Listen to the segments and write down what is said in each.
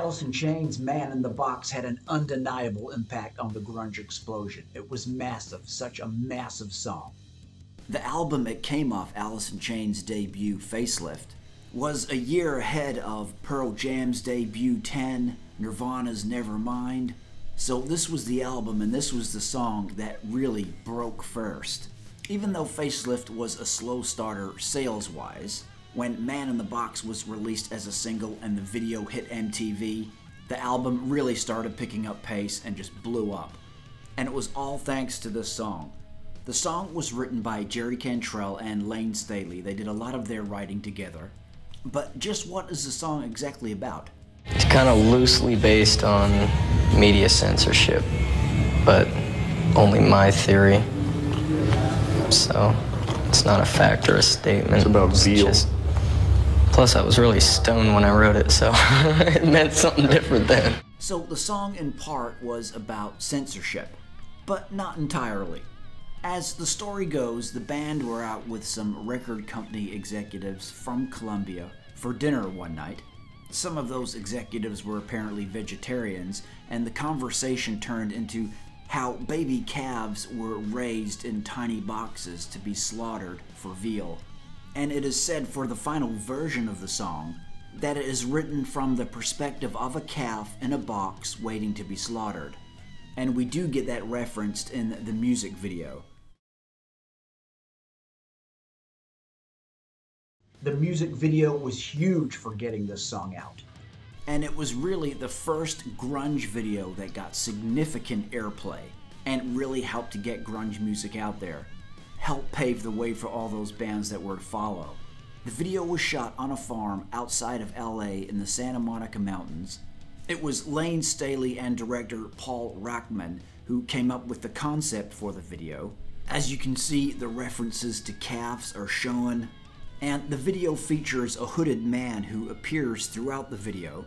Alice in Chains' Man in the Box had an undeniable impact on the grunge explosion. It was massive, such a massive song. The album it came off, Alice in Chains' debut, Facelift, was a year ahead of Pearl Jam's debut 10, Nirvana's Nevermind. So this was the album and this was the song that really broke first. Even though Facelift was a slow starter sales-wise, when Man in the Box was released as a single and the video hit MTV, the album really started picking up pace and just blew up. And it was all thanks to this song. The song was written by Jerry Cantrell and Lane Staley. They did a lot of their writing together. But just what is the song exactly about? It's kind of loosely based on media censorship, but only my theory. So it's not a fact or a statement. It's about zeal. Plus, I was really stoned when I wrote it, so it meant something different then. So the song in part was about censorship, but not entirely. As the story goes, the band were out with some record company executives from Columbia for dinner one night. Some of those executives were apparently vegetarians, and the conversation turned into how baby calves were raised in tiny boxes to be slaughtered for veal. And it is said for the final version of the song that it is written from the perspective of a calf in a box waiting to be slaughtered. And we do get that referenced in the music video. The music video was huge for getting this song out. And it was really the first grunge video that got significant airplay and really helped to get grunge music out there. Helped pave the way for all those bands that were to follow. The video was shot on a farm outside of LA in the Santa Monica Mountains. It was Lane Staley and director Paul Rachman who came up with the concept for the video. As you can see, the references to calves are shown, and the video features a hooded man who appears throughout the video.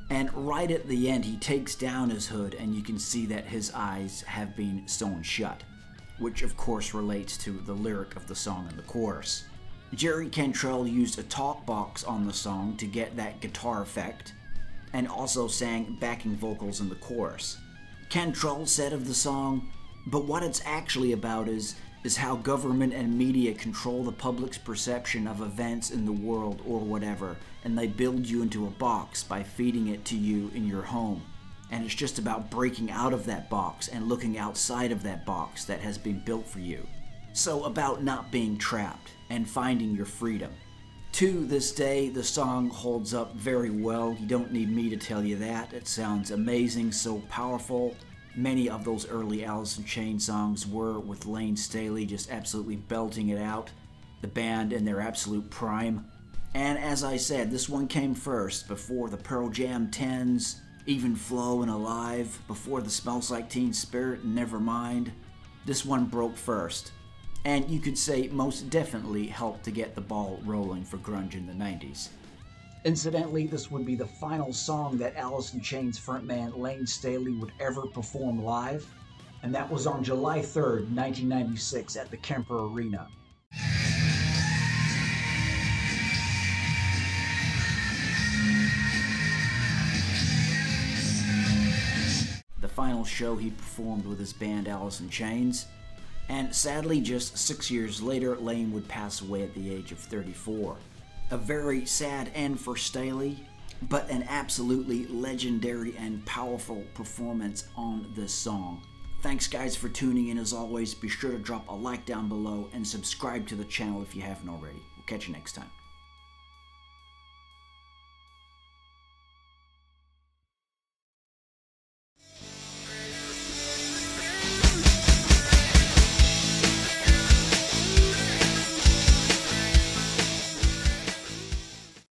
And right at the end, he takes down his hood and you can see that his eyes have been sewn shut, which of course relates to the lyric of the song in the chorus. Jerry Cantrell used a talk box on the song to get that guitar effect, and also sang backing vocals in the chorus. Cantrell said of the song, "But what it's actually about is how government and media control the public's perception of events in the world or whatever, and they build you into a box by feeding it to you in your home. And it's just about breaking out of that box and looking outside of that box that has been built for you. So about not being trapped and finding your freedom." To this day, the song holds up very well. You don't need me to tell you that. It sounds amazing, so powerful. Many of those early Alice in Chains songs were with Lane Staley just absolutely belting it out. The band in their absolute prime. And as I said, this one came first, before the Pearl Jam 10s, Even Flow and Alive, before the Smells Like Teen Spirit and Nevermind. This one broke first, and you could say most definitely helped to get the ball rolling for grunge in the 90s. Incidentally, this would be the final song that Alice in Chains frontman Lane Staley would ever perform live, and that was on July 3rd, 1996 at the Kemper Arena. The final show he performed with his band Alice in Chains, and sadly just 6 years later Lane would pass away at the age of 34. A very sad end for Staley, but an absolutely legendary and powerful performance on this song. Thanks guys for tuning in. As always, be sure to drop a like down below and subscribe to the channel if you haven't already. We'll catch you next time.